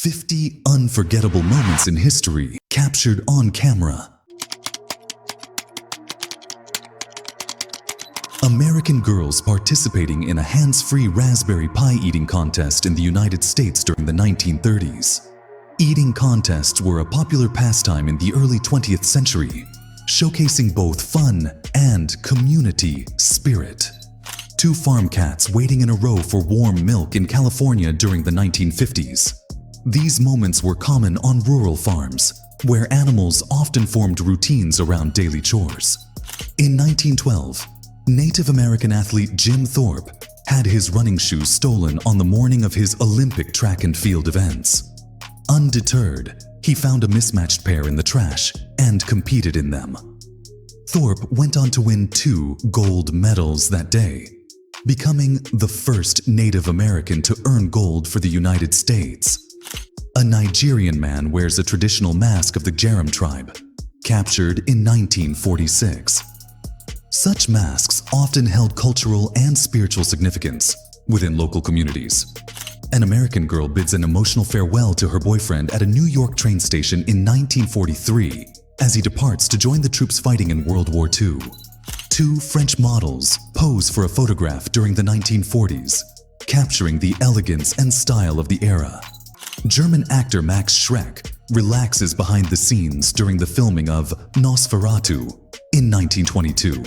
50 unforgettable moments in history captured on camera. American girls participating in a hands-free Raspberry Pi eating contest in the United States during the 1930s. Eating contests were a popular pastime in the early 20th century, showcasing both fun and community spirit. Two farm cats waiting in a row for warm milk in California during the 1950s. These moments were common on rural farms, where animals often formed routines around daily chores. In 1912, Native American athlete Jim Thorpe had his running shoes stolen on the morning of his Olympic track and field events. Undeterred, he found a mismatched pair in the trash and competed in them. Thorpe went on to win 2 gold medals that day, becoming the first Native American to earn gold for the United States. A Nigerian man wears a traditional mask of the Jerem tribe, captured in 1946. Such masks often held cultural and spiritual significance within local communities. An American girl bids an emotional farewell to her boyfriend at a New York train station in 1943 as he departs to join the troops fighting in World War II. 2 French models pose for a photograph during the 1940s, capturing the elegance and style of the era. German actor Max Schreck relaxes behind the scenes during the filming of Nosferatu in 1922.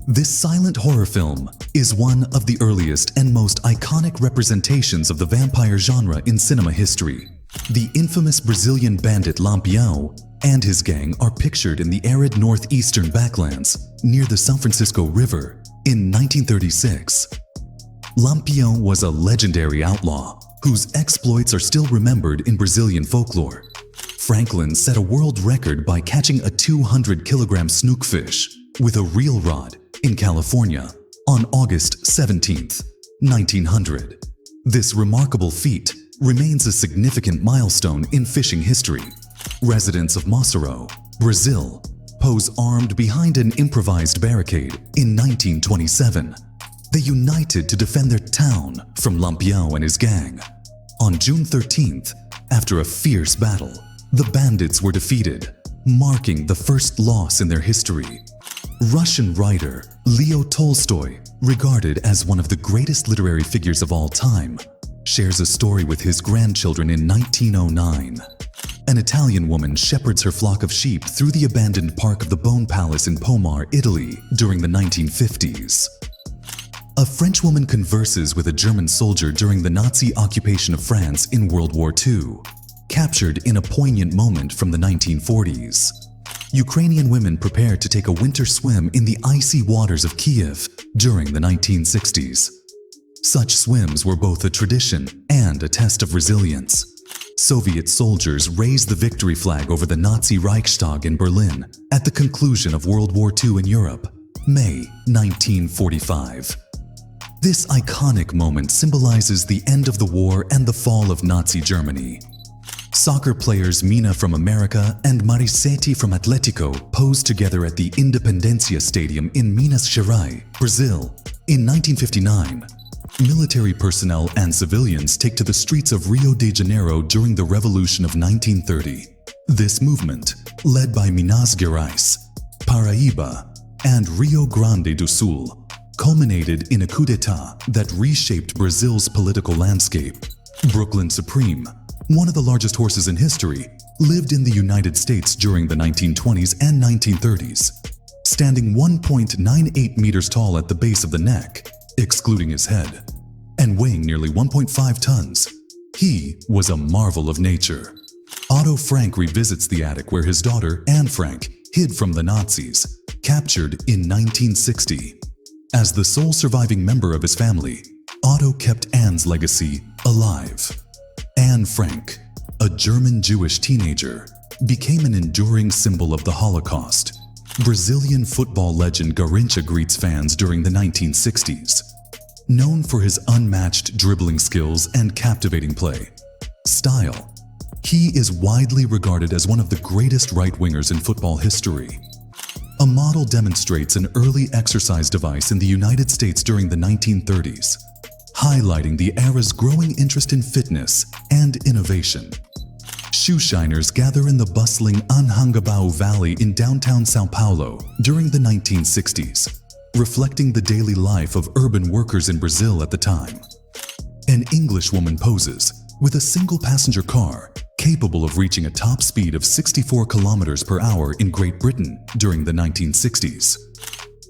This silent horror film is one of the earliest and most iconic representations of the vampire genre in cinema history. The infamous Brazilian bandit Lampião and his gang are pictured in the arid northeastern backlands near the São Francisco River in 1936. Lampião was a legendary outlaw whose exploits are still remembered in Brazilian folklore. Franklin set a world record by catching a 200-kilogram snookfish with a reel rod in California on August 17, 1900. This remarkable feat remains a significant milestone in fishing history. Residents of Mossoró, Brazil, pose armed behind an improvised barricade in 1927. They united to defend their town from Lampião and his gang. On June 13th, after a fierce battle, the bandits were defeated, marking the first loss in their history. Russian writer Leo Tolstoy, regarded as one of the greatest literary figures of all time, shares a story with his grandchildren in 1909. An Italian woman shepherds her flock of sheep through the abandoned park of the Bone Palace in Pomar, Italy during the 1950s. A French woman converses with a German soldier during the Nazi occupation of France in World War II, captured in a poignant moment from the 1940s. Ukrainian women prepared to take a winter swim in the icy waters of Kiev during the 1960s. Such swims were both a tradition and a test of resilience. Soviet soldiers raised the victory flag over the Nazi Reichstag in Berlin at the conclusion of World War II in Europe, May 1945. This iconic moment symbolizes the end of the war and the fall of Nazi Germany. Soccer players Mina from America and Marisetti from Atletico posed together at the Independencia Stadium in Minas Gerais, Brazil. In 1959, military personnel and civilians take to the streets of Rio de Janeiro during the Revolution of 1930. This movement, led by Minas Gerais, Paraíba, and Rio Grande do Sul, culminated in a coup d'etat that reshaped Brazil's political landscape. Brooklyn Supreme, one of the largest horses in history, lived in the United States during the 1920s and 1930s. Standing 1.98 meters tall at the base of the neck, excluding his head, and weighing nearly 1.5 tons, he was a marvel of nature. Otto Frank revisits the attic where his daughter, Anne Frank, hid from the Nazis, captured in 1960. As the sole surviving member of his family, Otto kept Anne's legacy alive. Anne Frank, a German Jewish teenager, became an enduring symbol of the Holocaust. Brazilian football legend Garrincha greets fans during the 1960s. Known for his unmatched dribbling skills and captivating play style, he is widely regarded as one of the greatest right-wingers in football history. A model demonstrates an early exercise device in the United States during the 1930s, highlighting the era's growing interest in fitness and innovation. Shoeshiners gather in the bustling Anhangabao Valley in downtown São Paulo during the 1960s, reflecting the daily life of urban workers in Brazil at the time. An English woman poses with a single-passenger car capable of reaching a top speed of 64 kilometers per hour in Great Britain during the 1960s.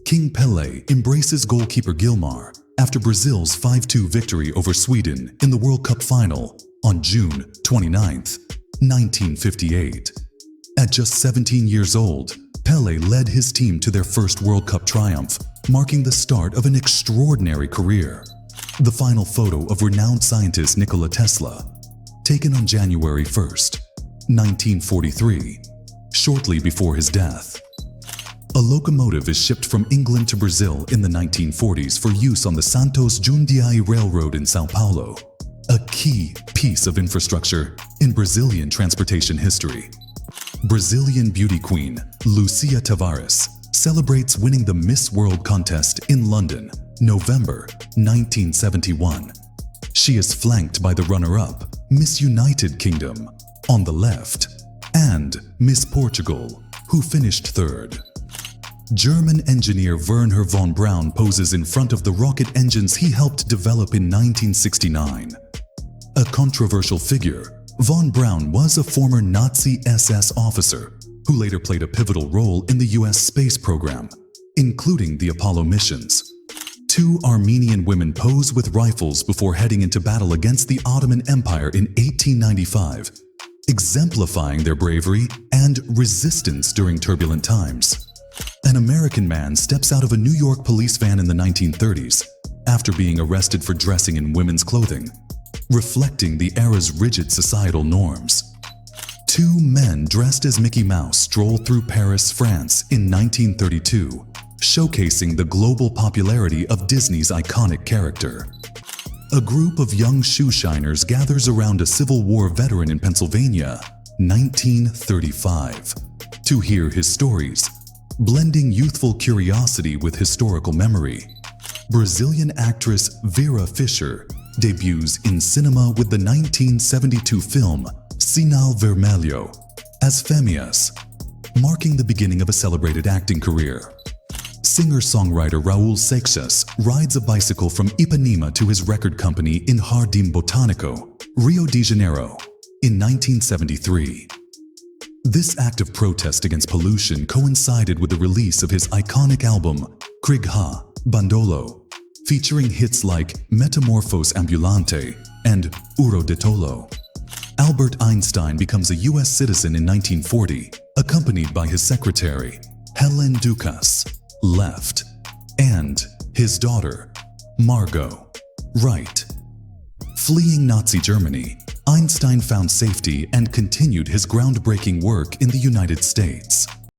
King Pelé embraces goalkeeper Gilmar after Brazil's 5-2 victory over Sweden in the World Cup final on June 29, 1958. At just 17 years old, Pelé led his team to their first World Cup triumph, marking the start of an extraordinary career. The final photo of renowned scientist Nikola Tesla, taken on January 1, 1943, shortly before his death. A locomotive is shipped from England to Brazil in the 1940s for use on the Santos Jundiaí Railroad in São Paulo, a key piece of infrastructure in Brazilian transportation history. Brazilian beauty queen Lucia Tavares celebrates winning the Miss World contest in London, November 1971. She is flanked by the runner-up, Miss United Kingdom, on the left, and Miss Portugal, who finished third. German engineer Werner von Braun poses in front of the rocket engines he helped develop in 1969. A controversial figure, von Braun was a former Nazi SS officer who later played a pivotal role in the US space program, including the Apollo missions. Two Armenian women pose with rifles before heading into battle against the Ottoman Empire in 1895, exemplifying their bravery and resistance during turbulent times. An American man steps out of a New York police van in the 1930s after being arrested for dressing in women's clothing, reflecting the era's rigid societal norms. Two men dressed as Mickey Mouse stroll through Paris, France in 1932, showcasing the global popularity of Disney's iconic character. A group of young shoeshiners gathers around a Civil War veteran in Pennsylvania, 1935, to hear his stories, blending youthful curiosity with historical memory. Brazilian actress Vera Fischer debuts in cinema with the 1972 film Sinal Vermelho as Fêmeas, marking the beginning of a celebrated acting career. Singer-songwriter Raul Seixas rides a bicycle from Ipanema to his record company in Jardim Botânico, Rio de Janeiro, in 1973. This act of protest against pollution coincided with the release of his iconic album Krigha Bandolo, featuring hits like Metamorphose Ambulante and Uro de Tolo. Albert Einstein becomes a US citizen in 1940, accompanied by his secretary, Helen Dukas, left, and his daughter, Margot, right. Fleeing Nazi Germany, Einstein found safety and continued his groundbreaking work in the United States.